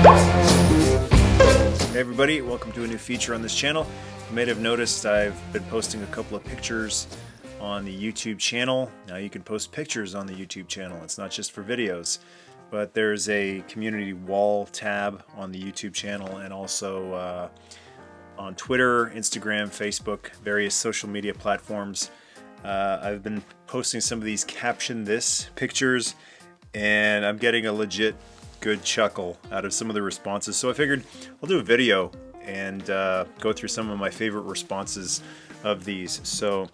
Hey everybody, welcome to a new feature on this channel. You may have noticed I've been posting a couple of pictures on the YouTube channel. Now you can post pictures on the YouTube channel. It's not just for videos, but there's a community wall tab on the YouTube channel and also on Twitter, Instagram, Facebook, various social media platforms. I've been posting some of these Caption This pictures and I'm getting a legit good chuckle out of some of the responses. So I figured I'll do a video and go through some of my favorite responses of these. So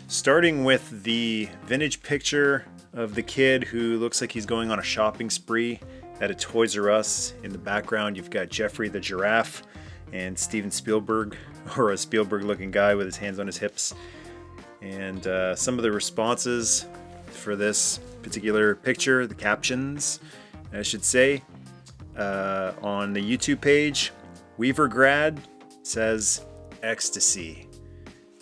starting with the vintage picture of the kid who looks like he's going on a shopping spree at a Toys R Us. In the background you've got Jeffrey the giraffe and Steven Spielberg, or a Spielberg looking guy with his hands on his hips. And some of the responses for this particular picture, the captions I should say, on the YouTube page, Weaver Grad says ecstasy,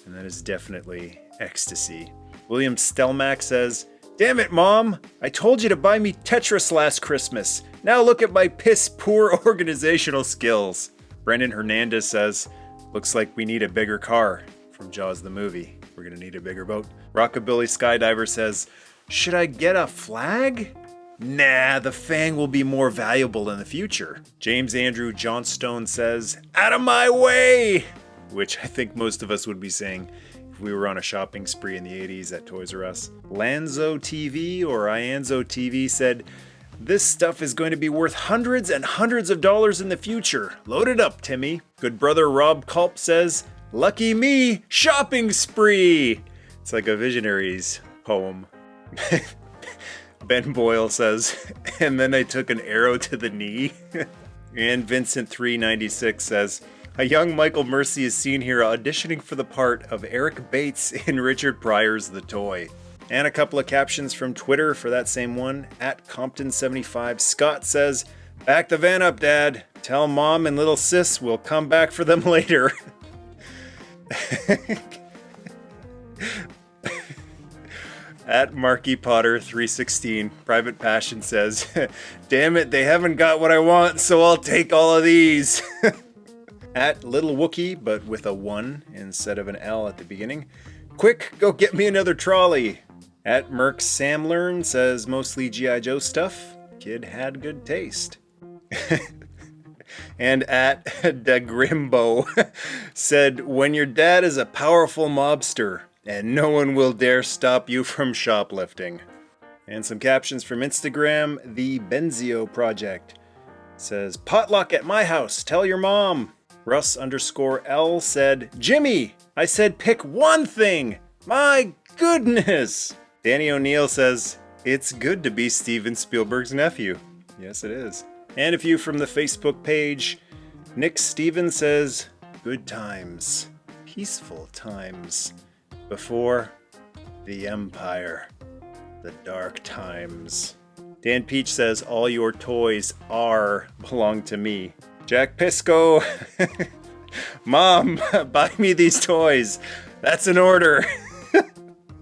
and that is definitely ecstasy. William Stelmack says, "Damn it, Mom! I told you to buy me Tetris last Christmas. Now look at my piss poor organizational skills." Brendan Hernandez says, "Looks like we need a bigger car." From Jaws the movie. We're gonna need a bigger boat. Rockabilly Skydiver says, "Should I get a flag? Nah, the Fang will be more valuable in the future." James Andrew Johnstone says, "Out of my way!" Which I think most of us would be saying if we were on a shopping spree in the 80s at Toys R Us. Lanzo TV, or Ianzo TV, said, "This stuff is going to be worth hundreds and hundreds of dollars in the future. Load it up, Timmy." Good brother Rob Culp says, "Lucky me, shopping spree." It's like a Visionaries poem. Ben Boyle says, "And then I took an arrow to the knee." And Vincent396 says, "A young Michael Mercy is seen here auditioning for the part of Eric Bates in Richard Pryor's The Toy." And a couple of captions from Twitter for that same one. At Compton75, Scott says, "Back the van up, Dad. Tell Mom and little sis we'll come back for them later." At Marky Potter 316, Private Passion says, "Damn it, they haven't got what I want, so I'll take all of these." At Little Wookie, but with a 1 instead of an L at the beginning, "Quick, go get me another trolley." At Merc Sam Learn says, "Mostly G.I. Joe stuff. Kid had good taste." And at Dagrimbo said, "When your dad is a powerful mobster, and no one will dare stop you from shoplifting." And some captions from Instagram. The Benzio Project says, "Potluck at my house, tell your mom." Russ_L said, "Jimmy, I said pick one thing. My goodness." Danny O'Neill says, "It's good to be Steven Spielberg's nephew." Yes, it is. And a few from the Facebook page. Nick Stevens says, "Good times, peaceful times, before the Empire, the dark times." Dan Peach says, "All your toys belong to me." Jack Pisco, "Mom, buy me these toys. That's an order."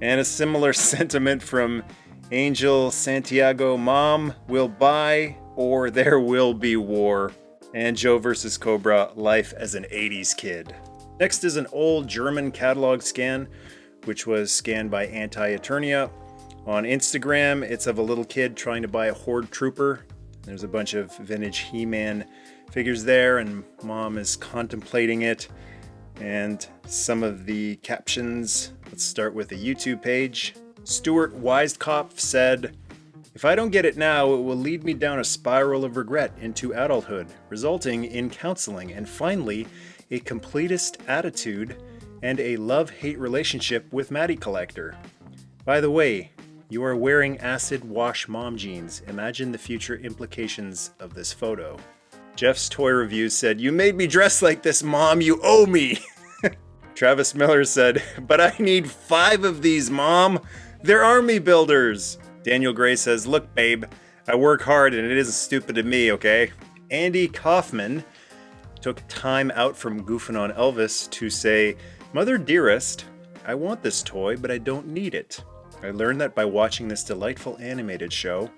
And a similar sentiment from Angel Santiago, "Mom will buy or there will be war." And Joe vs. Cobra, "Life as an 80s kid." Next is an old German catalog scan, which was scanned by Anti-Eternia. On Instagram, it's of a little kid trying to buy a Horde Trooper. There's a bunch of vintage He-Man figures there, and Mom is contemplating it. And some of the captions, let's start with the YouTube page. Stuart Wisekopf said, "If I don't get it now, it will lead me down a spiral of regret into adulthood, resulting in counseling and finally a completist attitude and a love-hate relationship with Matty Collector. By the way, you are wearing acid wash mom jeans. Imagine the future implications of this photo." Jeff's Toy Reviews said, "You made me dress like this, Mom. You owe me." Travis Miller said, "But I need 5 of these, Mom. They're army builders." Daniel Gray says, "Look, babe, I work hard and it isn't stupid to me, okay?" Andy Kaufman took time out from goofing on Elvis to say, "Mother dearest, I want this toy, but I don't need it. I learned that by watching this delightful animated show.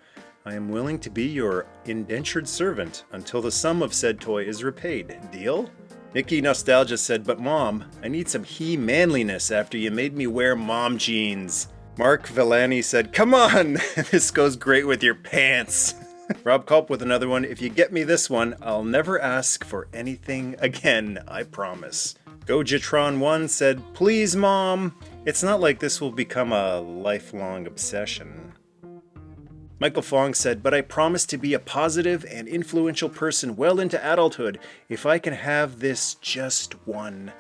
I am willing to be your indentured servant until the sum of said toy is repaid. Deal? Nikki Nostalgia said, but Mom, I need some he-manliness after you made me wear mom jeans. Mark Villani said, come on, this goes great with your pants. Rob Culp with another one, if you get me this one, I'll never ask for anything again, I promise. Gojatron1 said, please Mom, it's not like this will become a lifelong obsession. Michael Fong said, but I promise to be a positive and influential person well into adulthood. If I can have this just one,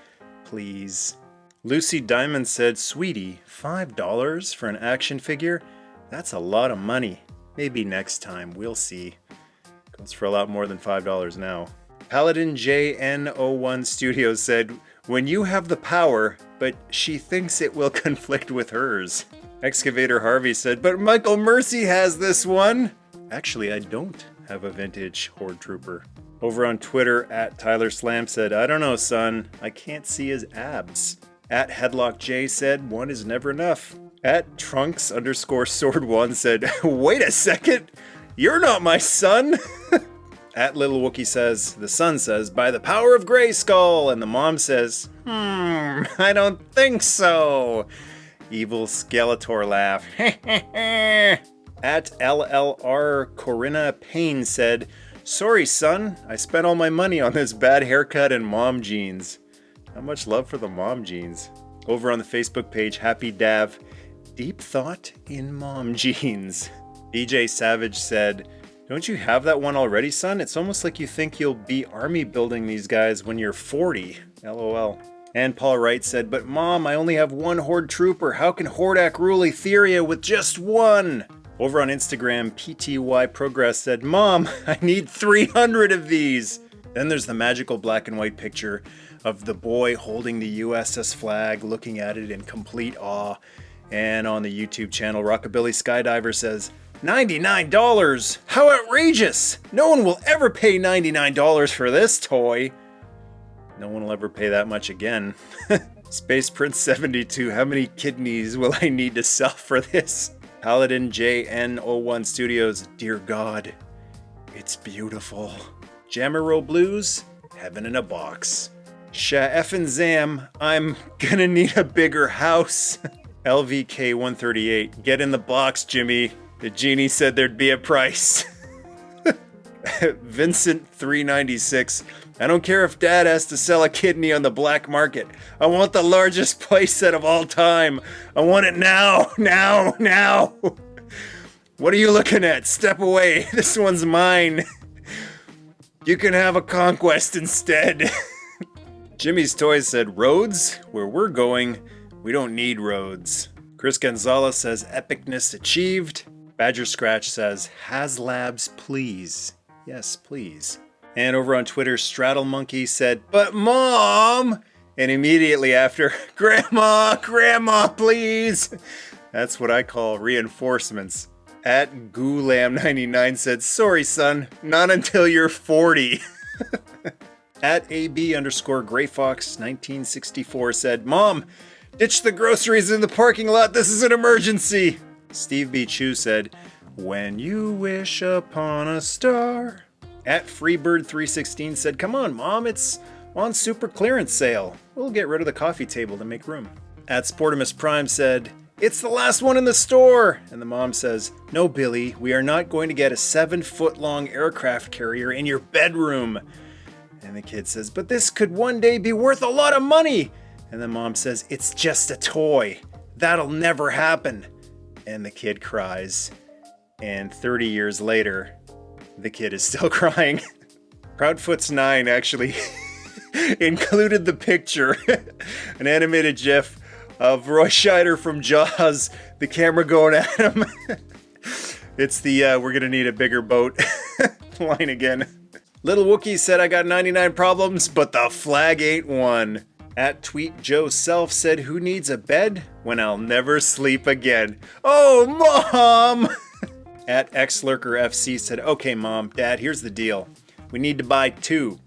please. Lucy Diamond said, sweetie, $5 for an action figure? That's a lot of money. Maybe next time, we'll see. Goes for a lot more than $5 now. Paladin JN01 Studios said, when you have the power, but she thinks it will conflict with hers. Excavator Harvey said, but Michael Mercy has this one. Actually, I don't have a vintage Horde Trooper. Over on Twitter, at Tyler Slam said, I don't know, son. I can't see his abs. At Headlock J said, one is never enough. At Trunks_Sword1 said, wait a second. You're not my son. At Little Wookie says, the son says, by the power of Grayskull. And the mom says, I don't think so. Evil Skeletor laugh. At LLR Corinna Payne said, sorry son, I spent all my money on this bad haircut and mom jeans. Not much love for the mom jeans. Over on the Facebook page, Happy Dav, deep thought in mom jeans. DJ Savage said, don't you have that one already, son? It's almost like you think you'll be army building these guys when you're 40. LOL. And Paul Wright said, but Mom, I only have one Horde Trooper. How can Hordak rule Etheria with just one? Over on Instagram, PTY Progress said, Mom, I need 300 of these. Then there's the magical black and white picture of the boy holding the USS Flagg, looking at it in complete awe. And on the YouTube channel, Rockabilly Skydiver says, $99? How outrageous! No one will ever pay $99 for this toy. No one will ever pay that much again. Space Prince 72, how many kidneys will I need to sell for this? Paladin JN01 Studios, dear God, it's beautiful. Jamero Blues, heaven in a box. Sha effin' Zam, I'm gonna need a bigger house. LVK 138, get in the box, Jimmy. The genie said there'd be a price. Vincent 396, I don't care if Dad has to sell a kidney on the black market. I want the largest playset of all time. I want it now, now, now. What are you looking at? Step away. This one's mine. You can have a conquest instead. Jimmy's Toys said, roads? Where we're going, we don't need roads. Chris Gonzalez says, epicness achieved. Badger Scratch says, HasLabs, please. Yes, please. And over on Twitter, Straddle Monkey said, but Mom! And immediately after, Grandma, Grandma, please! That's what I call reinforcements. At Goolam99 said, sorry son, not until you're 40. At AB_GrayFox1964 said, Mom, ditch the groceries in the parking lot, this is an emergency. Steve B. Chu said, when you wish upon a star. At Freebird316 said, come on, Mom, it's on super clearance sale. We'll get rid of the coffee table to make room. At Sportimus Prime said, it's the last one in the store. And the mom says, no, Billy, we are not going to get a 7-foot-long aircraft carrier in your bedroom. And the kid says, but this could one day be worth a lot of money. And the mom says, it's just a toy. That'll never happen. And the kid cries. And 30 years later, the kid is still crying. Proudfoot's 9 actually included the picture, an animated GIF of Roy Scheider from Jaws, the camera going at him. It's the we're gonna need a bigger boat line again. Little Wookie said, I got 99 problems, but the flag ain't one. At Tweet Joe Self said, who needs a bed when I'll never sleep again? Oh, Mom! At XLurkerFC said, okay, Mom, Dad, here's the deal. We need to buy 2.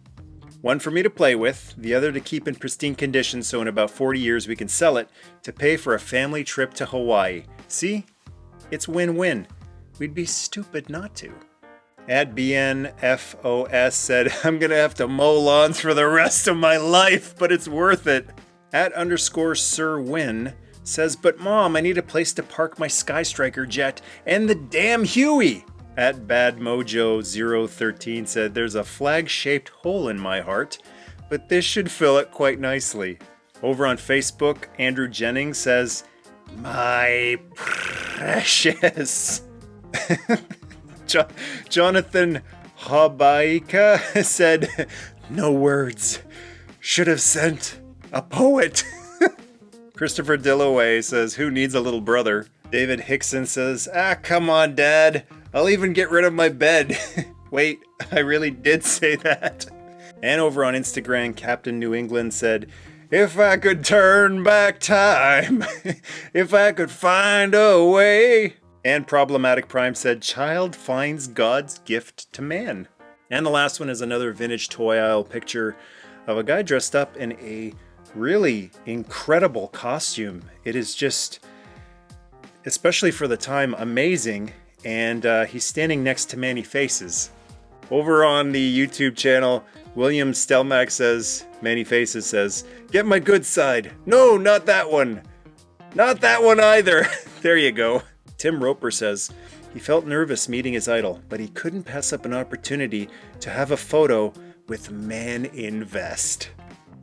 One for me to play with, the other to keep in pristine condition so in about 40 years we can sell it to pay for a family trip to Hawaii. See? It's win-win. We'd be stupid not to. At BNFOS said, I'm gonna have to mow lawns for the rest of my life, but it's worth it. At _Sir Win says, but Mom, I need a place to park my Skystriker jet and the damn Huey. At BadMojo013 said, there's a flag-shaped hole in my heart, but this should fill it quite nicely. Over on Facebook, Andrew Jennings says, my precious. Jonathan Habaika said, no words. Should have sent a poet. Christopher Dillaway says, who needs a little brother? David Hickson says, come on, Dad. I'll even get rid of my bed. Wait, I really did say that. And over on Instagram, Captain New England said, if I could turn back time, if I could find a way. And Problematic Prime said, child finds God's gift to man. And the last one is another vintage toy aisle picture of a guy dressed up in a really incredible costume. It is just, especially for the time, amazing. And he's standing next to Manny Faces. Over on the YouTube channel, William Stelmach says, Manny Faces says, get my good side. No, not that one. Not that one either. There you go. Tim Roper says, he felt nervous meeting his idol, but he couldn't pass up an opportunity to have a photo with Man in Vest.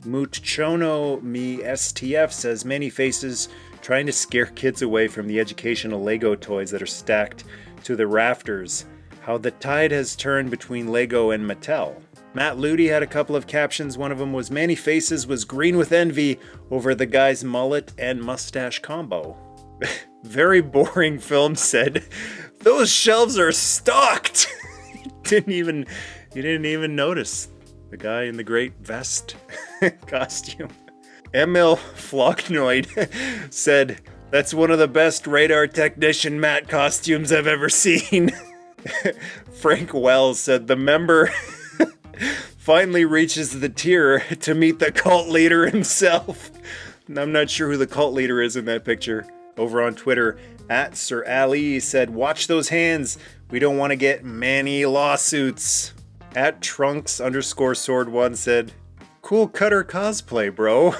Muchono Me STF says, Manny Faces trying to scare kids away from the educational Lego toys that are stacked to the rafters. How the tide has turned between Lego and Mattel. Matt Ludi had a couple of captions. One of them was, Manny Faces was green with envy over the guy's mullet and mustache combo. Very boring film said, those shelves are stocked. You didn't even notice the guy in the great vest costume. Emil Flocknoid said, that's one of the best radar technician Matt costumes I've ever seen. Frank Wells said, the member finally reaches the tier to meet the cult leader himself. I'm not sure who the cult leader is in that picture. Over on Twitter, at Sir Ali said, watch those hands. We don't want to get many lawsuits. At Trunks_Sword1 said, cool cutter cosplay, bro.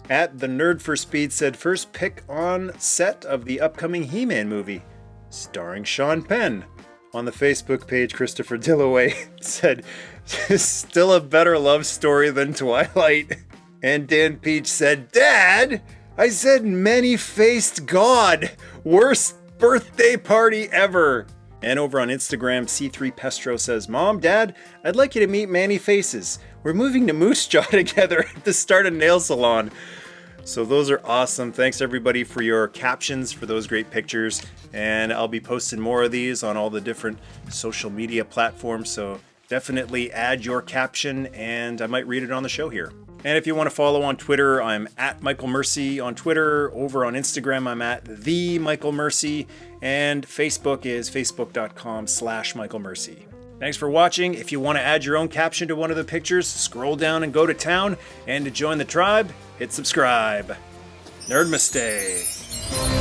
At The Nerd for Speed said, first pick on set of the upcoming He-Man movie, starring Sean Penn. On the Facebook page, Christopher Dillaway said, still a better love story than Twilight. And Dan Peach said, Dad, I said many-faced God. Worst birthday party ever. And over on Instagram, C3 Pestro says, Mom, Dad, I'd like you to meet Manny Faces. We're moving to Moose Jaw together to start a nail salon. So those are awesome. Thanks everybody for your captions, for those great pictures. And I'll be posting more of these on all the different social media platforms. So definitely add your caption and I might read it on the show here. And if you want to follow on Twitter, I'm at Michael Mercy on Twitter. Over on Instagram, I'm at the Michael Mercy. And Facebook is facebook.com/Michael Mercy. Thanks for watching. If you want to add your own caption to one of the pictures, scroll down and go to town. And to join the tribe, hit subscribe. Nerdmaste.